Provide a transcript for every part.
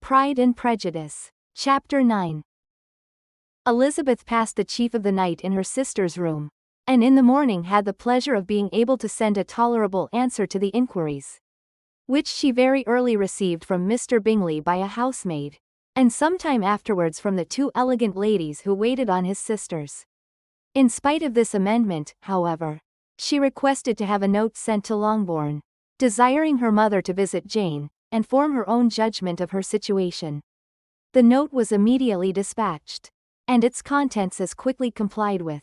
Pride and Prejudice. Chapter 9. Elizabeth passed the chief of the night in her sister's room, and in the morning had the pleasure of being able to send a tolerable answer to the inquiries, which she very early received from Mr. Bingley by a housemaid, and some time afterwards from the two elegant ladies who waited on his sisters. In spite of this amendment, however, she requested to have a note sent to Longbourn, desiring her mother to visit Jane, and form her own judgment of her situation. The note was immediately dispatched, and its contents as quickly complied with.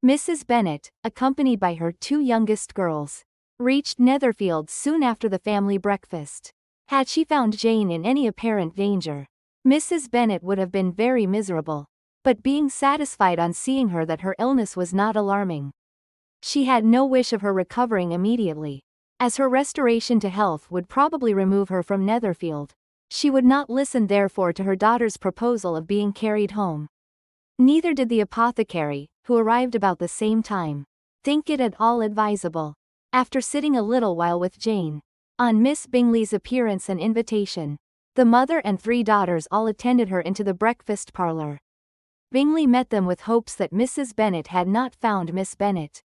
Mrs. Bennet, accompanied by her two youngest girls, reached Netherfield soon after the family breakfast. Had she found Jane in any apparent danger, Mrs. Bennet would have been very miserable, but being satisfied on seeing her that her illness was not alarming, she had no wish of her recovering immediately, as her restoration to health would probably remove her from Netherfield. She would not listen therefore to her daughter's proposal of being carried home. Neither did the apothecary, who arrived about the same time, think it at all advisable. After sitting a little while with Jane, on Miss Bingley's appearance and invitation, the mother and three daughters all attended her into the breakfast parlour. Bingley met them with hopes that Mrs. Bennet had not found Miss Bennet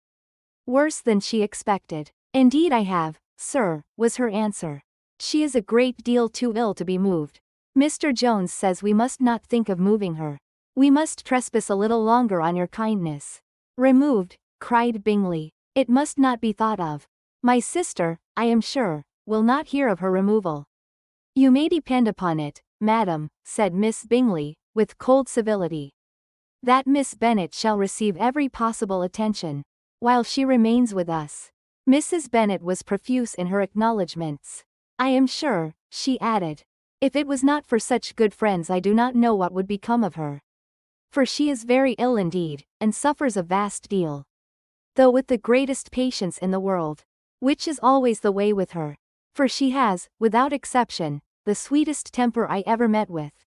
worse than she expected. "Indeed I have, sir," was her answer. "She is a great deal too ill to be moved. Mr. Jones says we must not think of moving her. We must trespass a little longer on your kindness." "Removed," cried Bingley. "It must not be thought of. My sister, I am sure, will not hear of her removal." "You may depend upon it, madam," said Miss Bingley, with cold civility, "that Miss Bennet shall receive every possible attention, while she remains with us." Mrs. Bennet was profuse in her acknowledgments. "I am sure," she added, "if it was not for such good friends I do not know what would become of her. For she is very ill indeed, and suffers a vast deal, though with the greatest patience in the world, which is always the way with her, for she has, without exception, the sweetest temper I ever met with.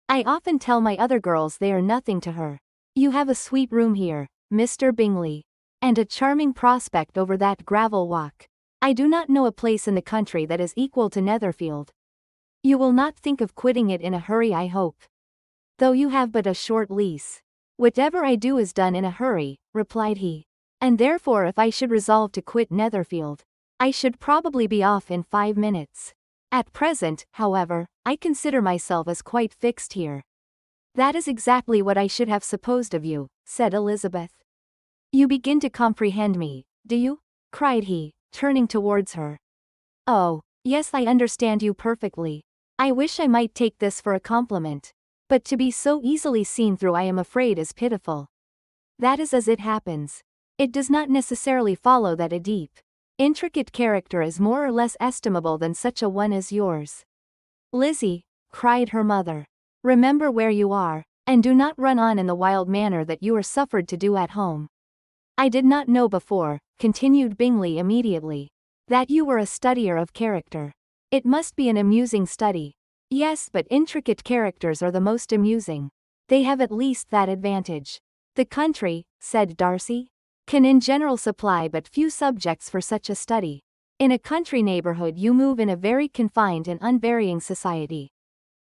I often tell my other girls they are nothing to her. You have a sweet room here, Mr. Bingley, and a charming prospect over that gravel walk. I do not know a place in the country that is equal to Netherfield. You will not think of quitting it in a hurry, I hope, though you have but a short lease." "Whatever I do is done in a hurry," replied he, "and therefore if I should resolve to quit Netherfield, I should probably be off in 5 minutes. At present, however, I consider myself as quite fixed here." "That is exactly what I should have supposed of you," said Elizabeth. "You begin to comprehend me, do you?" cried he, turning towards her. "Oh, yes, I understand you perfectly. I wish I might take this for a compliment, but to be so easily seen through I am afraid is pitiful. That is as it happens. It does not necessarily follow that a deep, intricate character is more or less estimable than such a one as yours." "Lizzie," cried her mother, "remember where you are, and do not run on in the wild manner that you are suffered to do at home. I did not know before," continued Bingley immediately, "that you were a studier of character. It must be an amusing study." "Yes, but intricate characters are the most amusing. They have at least that advantage." "The country," said Darcy, "can in general supply but few subjects for such a study. In a country neighbourhood you move in a very confined and unvarying society.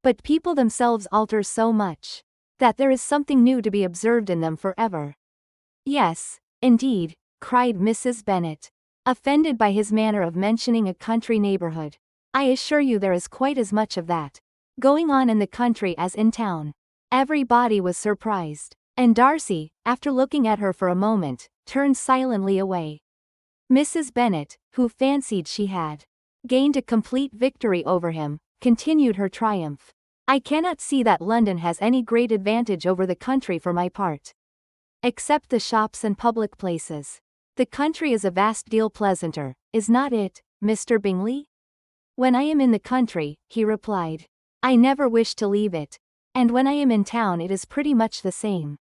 But people themselves alter so much, that there is something new to be observed in them forever." "Yes, indeed," cried Mrs. Bennet, offended by his manner of mentioning a country neighbourhood. "I assure you there is quite as much of that going on in the country as in town." Everybody was surprised, and Darcy, after looking at her for a moment, turned silently away. Mrs. Bennet, who fancied she had gained a complete victory over him, continued her triumph. "I cannot see that London has any great advantage over the country for my part, except the shops and public places. The country is a vast deal pleasanter, is not it, Mr. Bingley?" "When I am in the country," he replied, "I never wish to leave it, and when I am in town it is pretty much the same.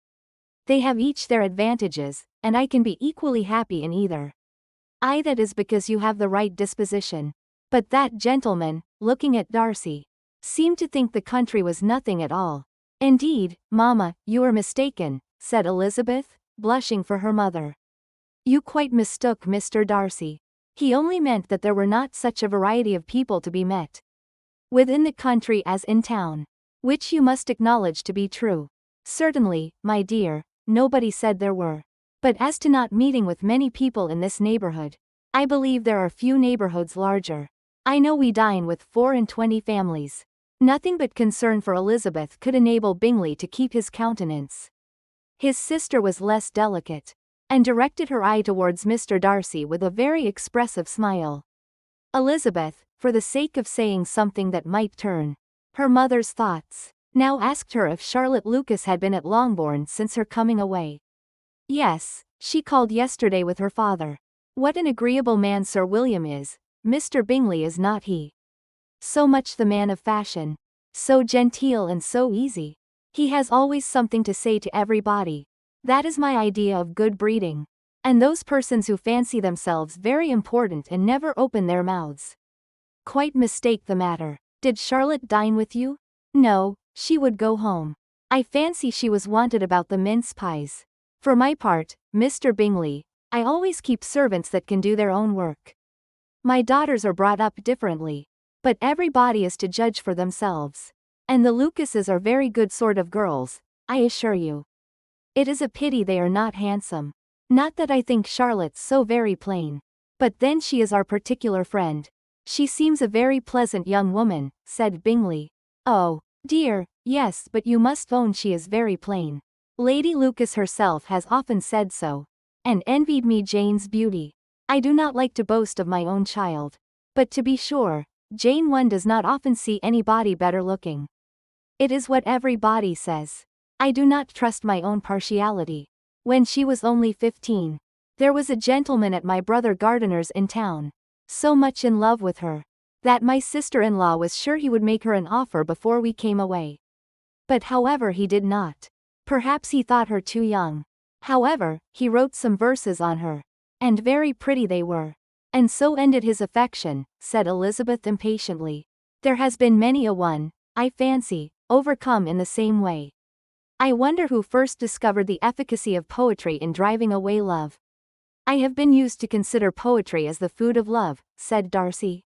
They have each their advantages, and I can be equally happy in either." "Ay, that is because you have the right disposition." But that gentleman, looking at Darcy, seemed to think the country was nothing at all. "Indeed, mamma, you are mistaken," said Elizabeth, blushing for her mother. "You quite mistook Mr. Darcy. He only meant that there were not such a variety of people to be met." within the country as in town. Which you must acknowledge to be true. Certainly, my dear, nobody said there were. But as to not meeting with many people in this neighborhood, I believe there are few neighborhoods larger. I know we dine with 24 families. Nothing but concern for Elizabeth could enable Bingley to keep his countenance. His sister was less delicate, and directed her eye towards Mr. Darcy with a very expressive smile. Elizabeth, for the sake of saying something that might turn her mother's thoughts, now asked her if Charlotte Lucas had been at Longbourn since her coming away. Yes, she called yesterday with her father. What an agreeable man Sir William is. Mr. Bingley is not he? So much the man of fashion. So genteel and so easy. He has always something to say to everybody. That is my idea of good breeding. And those persons who fancy themselves very important and never open their mouths quite mistake the matter. Did Charlotte dine with you? No, she would go home. I fancy she was wanted about the mince pies. For my part, Mr. Bingley, I always keep servants that can do their own work. My daughters are brought up differently. But everybody is to judge for themselves. And the Lucases are very good sort of girls, I assure you. It is a pity they are not handsome. Not that I think Charlotte so very plain. But then she is our particular friend. She seems a very pleasant young woman, said Bingley. Oh, dear, yes, but you must own she is very plain. Lady Lucas herself has often said so. And envied me Jane's beauty. I do not like to boast of my own child. But to be sure, Jane one does not often see anybody better looking. It is what everybody says. I do not trust my own partiality. When she was only 15, there was a gentleman at my brother Gardiner's in town, so much in love with her, that my sister-in-law was sure he would make her an offer before we came away. But however he did not. Perhaps he thought her too young. However, he wrote some verses on her. And very pretty they were. And so ended his affection, said Elizabeth impatiently. There has been many a one, I fancy, overcome in the same way. I wonder who first discovered the efficacy of poetry in driving away love. I have been used to consider poetry as the food of love, said Darcy.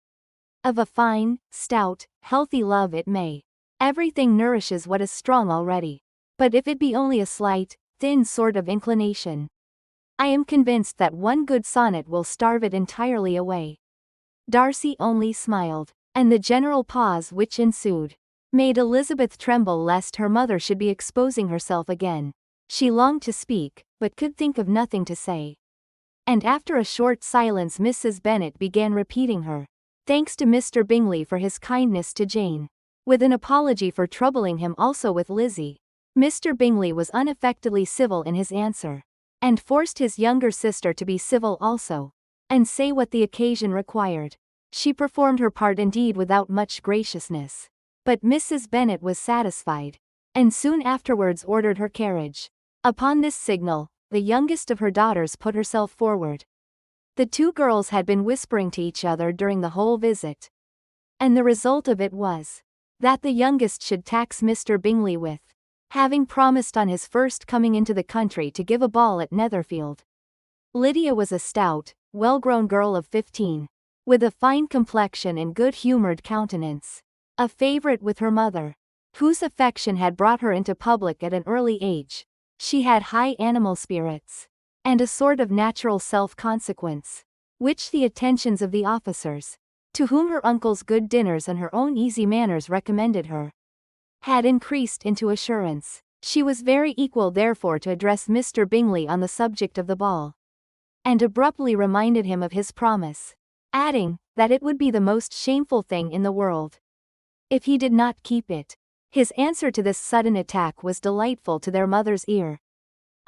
Of a fine, stout, healthy love it may. Everything nourishes what is strong already. But if it be only a slight, thin sort of inclination, I am convinced that one good sonnet will starve it entirely away. Darcy only smiled, and the general pause which ensued made Elizabeth tremble lest her mother should be exposing herself again. She longed to speak, but could think of nothing to say. And after a short silence Mrs. Bennet began repeating her thanks to Mr. Bingley for his kindness to Jane, with an apology for troubling him also with Lizzie. Mr. Bingley was unaffectedly civil in his answer, and forced his younger sister to be civil also, and say what the occasion required. She performed her part indeed without much graciousness. But Mrs. Bennet was satisfied, and soon afterwards ordered her carriage. Upon this signal, the youngest of her daughters put herself forward. The two girls had been whispering to each other during the whole visit. And the result of it was that the youngest should tax Mr. Bingley with having promised on his first coming into the country to give a ball at Netherfield. Lydia was a stout, well-grown girl of 15, with a fine complexion and good-humoured countenance, a favourite with her mother, whose affection had brought her into public at an early age. She had high animal spirits, and a sort of natural self-consequence, which the attentions of the officers, to whom her uncle's good dinners and her own easy manners recommended her, had increased into assurance. She was very equal therefore to address Mr. Bingley on the subject of the ball, and abruptly reminded him of his promise, adding, that it would be the most shameful thing in the world if he did not keep it. His answer to this sudden attack was delightful to their mother's ear.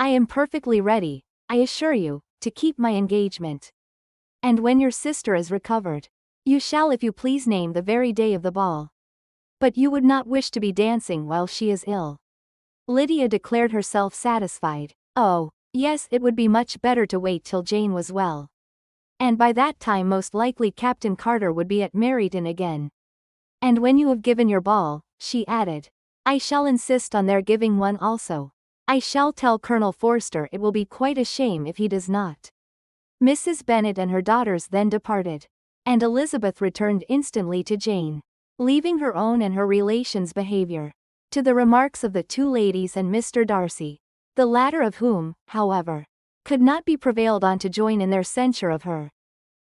I am perfectly ready, I assure you, to keep my engagement. And when your sister is recovered, you shall if you please name the very day of the ball. But you would not wish to be dancing while she is ill. Lydia declared herself satisfied. Oh, yes, it would be much better to wait till Jane was well. And by that time most likely Captain Carter would be at Meryton again. And when you have given your ball, she added, I shall insist on their giving one also. I shall tell Colonel Forster it will be quite a shame if he does not. Mrs. Bennet and her daughters then departed, and Elizabeth returned instantly to Jane. leaving her own and her relations' behavior to the remarks of the two ladies and Mr. Darcy, the latter of whom, however, could not be prevailed on to join in their censure of her,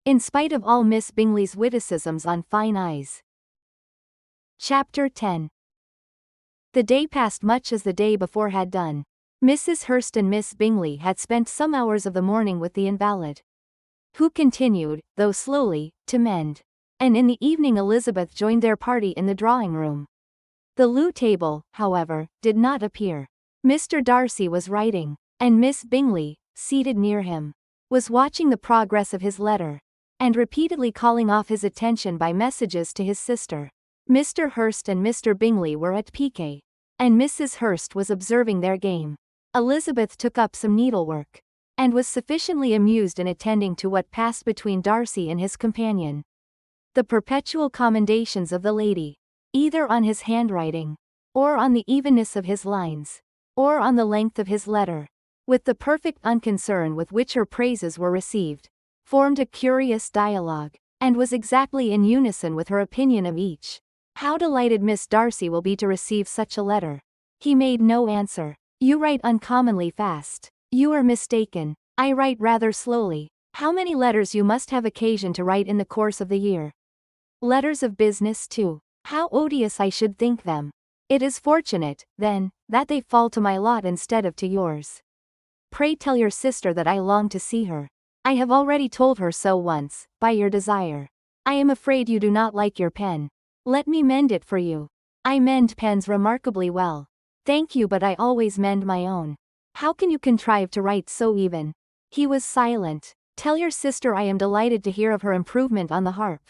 in spite of all Miss Bingley's witticisms on fine eyes. Chapter 10. The day passed much as the day before had done. Mrs. Hurst and Miss Bingley had spent some hours of the morning with the invalid, who continued, though slowly, to mend, and in the evening Elizabeth joined their party in the drawing-room. The loo table, however, did not appear. Mr. Darcy was writing, and Miss Bingley, seated near him, was watching the progress of his letter, and repeatedly calling off his attention by messages to his sister. Mr. Hurst and Mr. Bingley were at piquet, and Mrs. Hurst was observing their game. Elizabeth took up some needlework, and was sufficiently amused in attending to what passed between Darcy and his companion. The perpetual commendations of the lady, either on his handwriting, or on the evenness of his lines, or on the length of his letter, with the perfect unconcern with which her praises were received, formed a curious dialogue, and was exactly in unison with her opinion of each. How delighted Miss Darcy will be to receive such a letter. He made no answer. You write uncommonly fast. You are mistaken. I write rather slowly. How many letters you must have occasion to write in the course of the year. Letters of business too. How odious I should think them. It is fortunate, then, that they fall to my lot instead of to yours. Pray tell your sister that I long to see her. I have already told her so once, by your desire. I am afraid you do not like your pen. Let me mend it for you. I mend pens remarkably well. Thank you, but I always mend my own. How can you contrive to write so even? He was silent. Tell your sister I am delighted to hear of her improvement on the harp.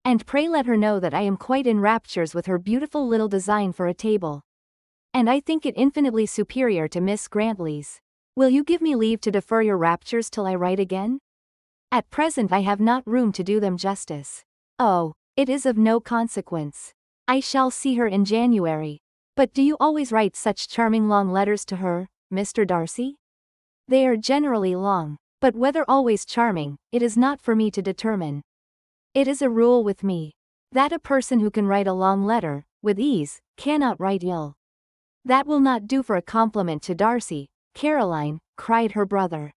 And pray let her know that I am quite in raptures with her beautiful little design for a table. And I think it infinitely superior to Miss Grantley's. Will you give me leave to defer your raptures till I write again? At present I have not room to do them justice. Oh, it is of no consequence. I shall see her in January. But do you always write such charming long letters to her, Mr. Darcy? They are generally long, but whether always charming, it is not for me to determine. It is a rule with me, that a person who can write a long letter, with ease, cannot write ill. That will not do for a compliment to Darcy, Caroline, cried her brother.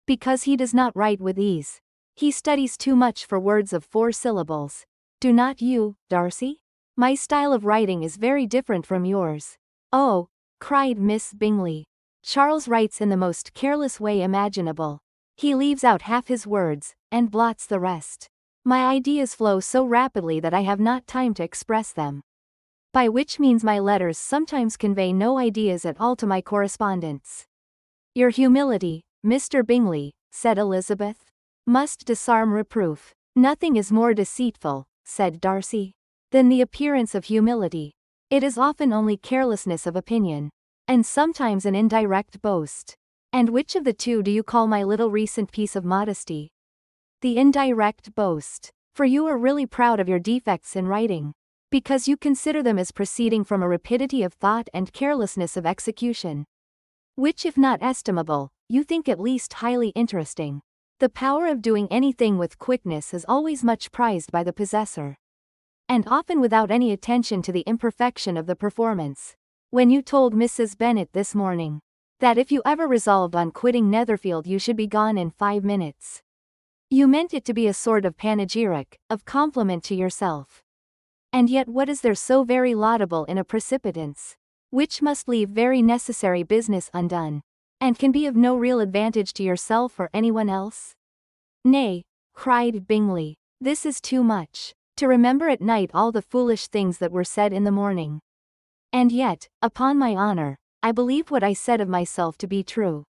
Because he does not write with ease. He studies too much for words of 4 syllables. Do not you, Darcy? My style of writing is very different from yours. Oh, cried Miss Bingley. Charles writes in the most careless way imaginable. He leaves out half his words, and blots the rest. My ideas flow so rapidly that I have not time to express them. By which means my letters sometimes convey no ideas at all to my correspondents. Your humility, Mr. Bingley, said Elizabeth, must disarm reproof. Nothing is more deceitful, said Darcy, than the appearance of humility. It is often only carelessness of opinion, and sometimes an indirect boast. And which of the two do you call my little recent piece of modesty? The indirect boast. For you are really proud of your defects in writing, because you consider them as proceeding from a rapidity of thought and carelessness of execution, which if not estimable, you think at least highly interesting. The power of doing anything with quickness is always much prized by the possessor, and often without any attention to the imperfection of the performance. When you told Mrs. Bennet this morning, that if you ever resolved on quitting Netherfield you should be gone in 5 minutes, you meant it to be a sort of panegyric, of compliment to yourself. And yet what is there so very laudable in a precipitance, which must leave very necessary business undone, and can be of no real advantage to yourself or anyone else? Nay, cried Bingley, this is too much, to remember at night all the foolish things that were said in the morning. And yet, upon my honor, I believe what I said of myself to be true.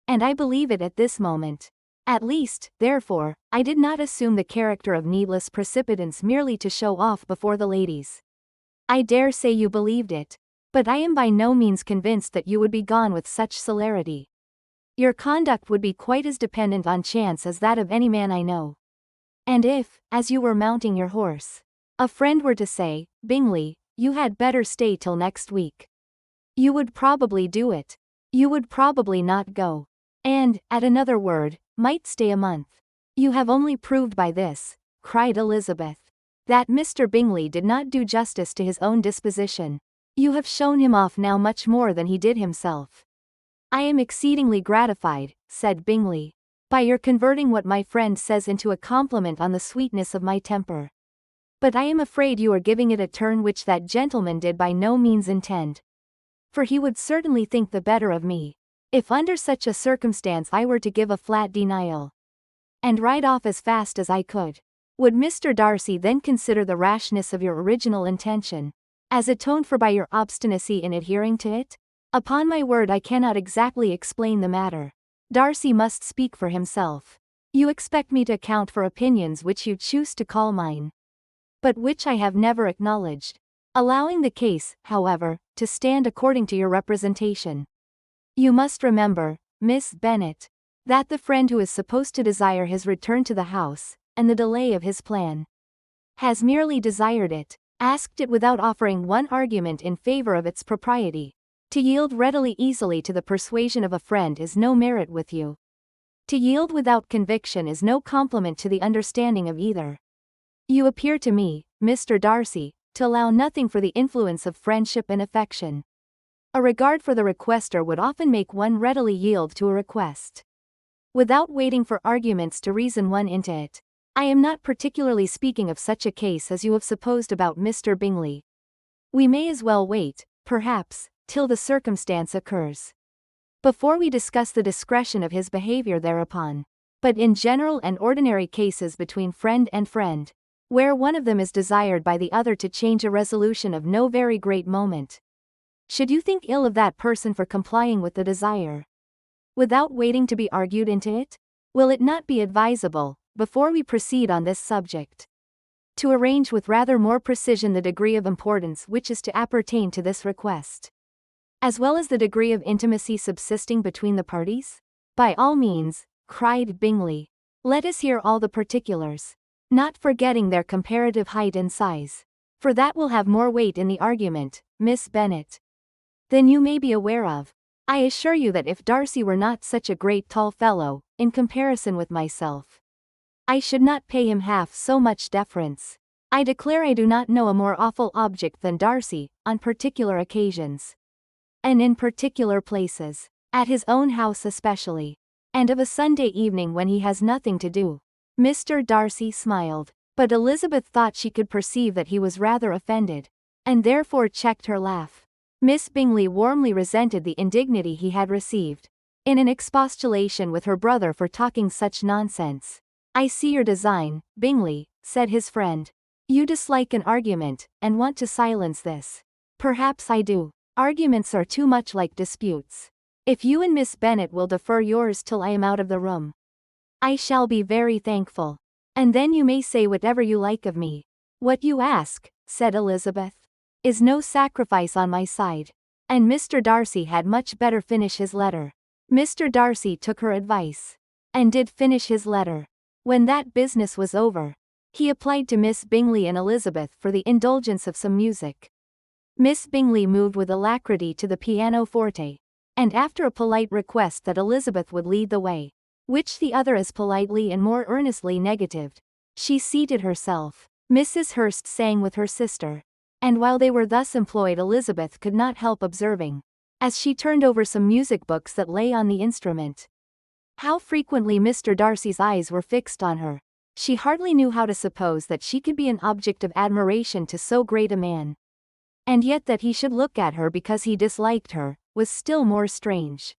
And I believe it at this moment. At least, therefore, I did not assume the character of needless precipitance merely to show off before the ladies. I dare say you believed it, but I am by no means convinced that you would be gone with such celerity. Your conduct would be quite as dependent on chance as that of any man I know. And if, as you were mounting your horse, a friend were to say, Bingley, you had better stay till next week, you would probably do it. You would probably not go. And, at another word, might stay a month. You have only proved by this, cried Elizabeth, That Mr. Bingley did not do justice to his own disposition. You have shown him off now much more than he did himself. I am exceedingly gratified, said Bingley, by your converting what my friend says into a compliment on the sweetness of my temper. But I am afraid you are giving it a turn which that gentleman did by no means intend. For he would certainly think the better of me, if under such a circumstance I were to give a flat denial, and ride off as fast as I could. Would Mr. Darcy then consider the rashness of your original intention, as atoned for by your obstinacy in adhering to it? Upon my word I cannot exactly explain the matter. Darcy must speak for himself. You expect me to account for opinions which you choose to call mine, but which I have never acknowledged. Allowing the case, however, to stand according to your representation, you must remember, Miss Bennet, that the friend who is supposed to desire his return to the house, and the delay of his plan, has merely desired it, asked it without offering one argument in favor of its propriety. To yield readily easily to the persuasion of a friend is no merit with you. To yield without conviction is no compliment to the understanding of either. You appear to me, Mr. Darcy, to allow nothing for the influence of friendship and affection. A regard for the requester would often make one readily yield to a request, without waiting for arguments to reason one into it. I am not particularly speaking of such a case as you have supposed about Mr. Bingley. We may as well wait, perhaps, till the circumstance occurs, before we discuss the discretion of his behavior thereupon. But in general and ordinary cases between friend and friend, where one of them is desired by the other to change a resolution of no very great moment, should you think ill of that person for complying with the desire, without waiting to be argued into it? Will it not be advisable, before we proceed on this subject, to arrange with rather more precision the degree of importance which is to appertain to this request, as well as the degree of intimacy subsisting between the parties? By all means, cried Bingley. Let us hear all the particulars, not forgetting their comparative height and size, for that will have more weight in the argument, Miss Bennet, than you may be aware of. I assure you that if Darcy were not such a great tall fellow, in comparison with myself, I should not pay him half so much deference. I declare I do not know a more awful object than Darcy, on particular occasions, and in particular places, at his own house especially, and of a Sunday evening when he has nothing to do. Mr. Darcy smiled, but Elizabeth thought she could perceive that he was rather offended, and therefore checked her laugh. Miss Bingley warmly resented the indignity he had received, in an expostulation with her brother for talking such nonsense. I see your design, Bingley, said his friend. You dislike an argument, and want to silence this. Perhaps I do. Arguments are too much like disputes. If you and Miss Bennet will defer yours till I am out of the room, I shall be very thankful. And then you may say whatever you like of me. What you ask, said Elizabeth, is no sacrifice on my side. And Mr. Darcy had much better finish his letter. Mr. Darcy took her advice, and did finish his letter. When that business was over, he applied to Miss Bingley and Elizabeth for the indulgence of some music. Miss Bingley moved with alacrity to the pianoforte, and after a polite request that Elizabeth would lead the way, which the other as politely and more earnestly negatived, she seated herself. Mrs. Hurst sang with her sister, and while they were thus employed Elizabeth could not help observing, as she turned over some music books that lay on the instrument, how frequently Mr. Darcy's eyes were fixed on her. She hardly knew how to suppose that she could be an object of admiration to so great a man, and yet that he should look at her because he disliked her, was still more strange.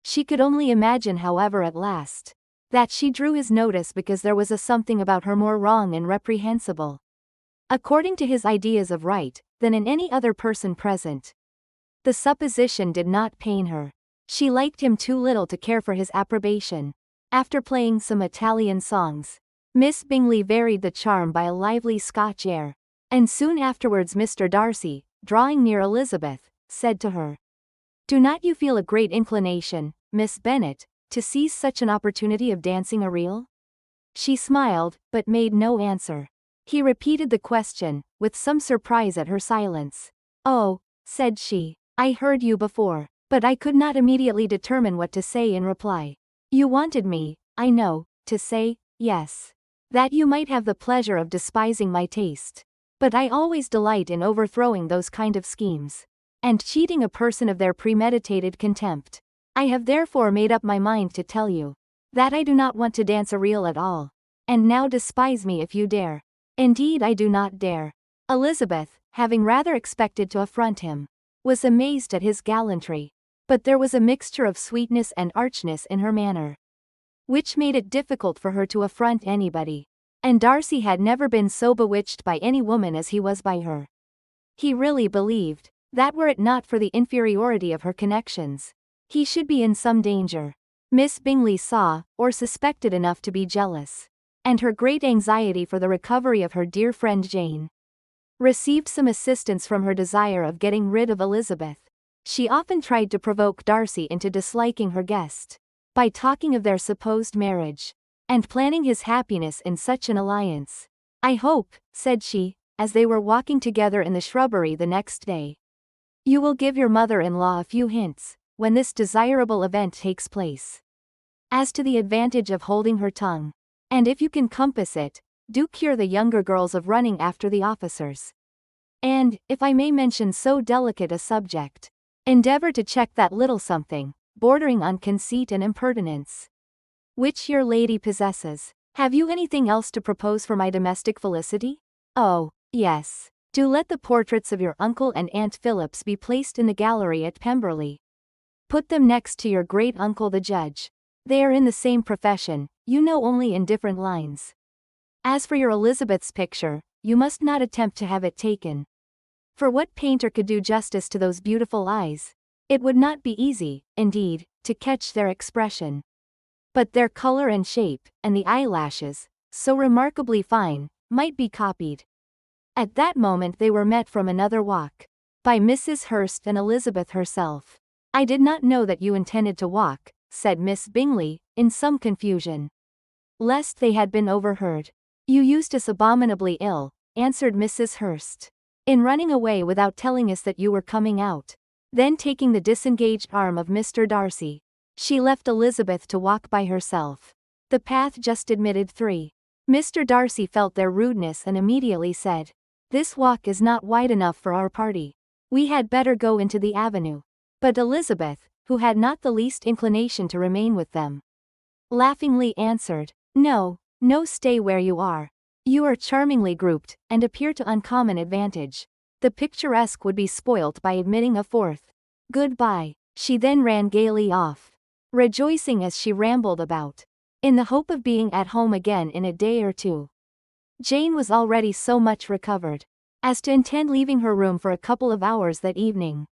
She could only imagine, however, at last, that she drew his notice because there was a something about her more wrong and reprehensible, according to his ideas of right, than in any other person present. The supposition did not pain her. She liked him too little to care for his approbation. After playing some Italian songs, Miss Bingley varied the charm by a lively Scotch air, and soon afterwards Mr. Darcy, drawing near Elizabeth, said to her, "Do not you feel a great inclination, Miss Bennet, to seize such an opportunity of dancing a reel?" She smiled, but made no answer. He repeated the question, with some surprise at her silence. "Oh," said she, "I heard you before, but I could not immediately determine what to say in reply. You wanted me, I know, to say, yes. that you might have the pleasure of despising my taste. But I always delight in overthrowing those kind of schemes, and cheating a person of their premeditated contempt. I have therefore made up my mind to tell you that I do not want to dance a reel at all. And now despise me if you dare. Indeed I do not dare. Elizabeth, having rather expected to affront him, was amazed at his gallantry. But there was a mixture of sweetness and archness in her manner, which made it difficult for her to affront anybody. And Darcy had never been so bewitched by any woman as he was by her. He really believed that were it not for the inferiority of her connections, he should be in some danger. Miss Bingley saw, or suspected enough to be jealous, and her great anxiety for the recovery of her dear friend Jane received some assistance from her desire of getting rid of Elizabeth. She often tried to provoke Darcy into disliking her guest, by talking of their supposed marriage, and planning his happiness in such an alliance. I hope, said she, as they were walking together in the shrubbery the next day, you will give your mother-in-law a few hints, when this desirable event takes place, as to the advantage of holding her tongue. And if you can compass it, do cure the younger girls of running after the officers. And, if I may mention so delicate a subject, endeavor to check that little something, bordering on conceit and impertinence, which your lady possesses. Have you anything else to propose for my domestic felicity? Oh, yes. Do let the portraits of your uncle and Aunt Phillips be placed in the gallery at Pemberley. Put them next to your great-uncle the judge. They are in the same profession, you know, only in different lines. As for your Elizabeth's picture, you must not attempt to have it taken. For what painter could do justice to those beautiful eyes? It would not be easy, indeed, to catch their expression. But their color and shape, and the eyelashes, so remarkably fine, might be copied. At that moment they were met from another walk, by Mrs. Hurst and Elizabeth herself. I did not know that you intended to walk, said Miss Bingley, in some confusion, lest they had been overheard. You used us abominably ill, answered Mrs. Hurst, in running away without telling us that you were coming out. Then taking the disengaged arm of Mr. Darcy, she left Elizabeth to walk by herself. The path just admitted 3. Mr. Darcy felt their rudeness and immediately said, "This walk is not wide enough for our party. We had better go into the avenue." But Elizabeth, who had not the least inclination to remain with them, laughingly answered, "No, no, stay where you are. You are charmingly grouped, and appear to uncommon advantage. The picturesque would be spoilt by admitting a 4th. Goodbye." She then ran gaily off, rejoicing as she rambled about, in the hope of being at home again in a day or 2. Jane was already so much recovered, as to intend leaving her room for a couple of hours that evening.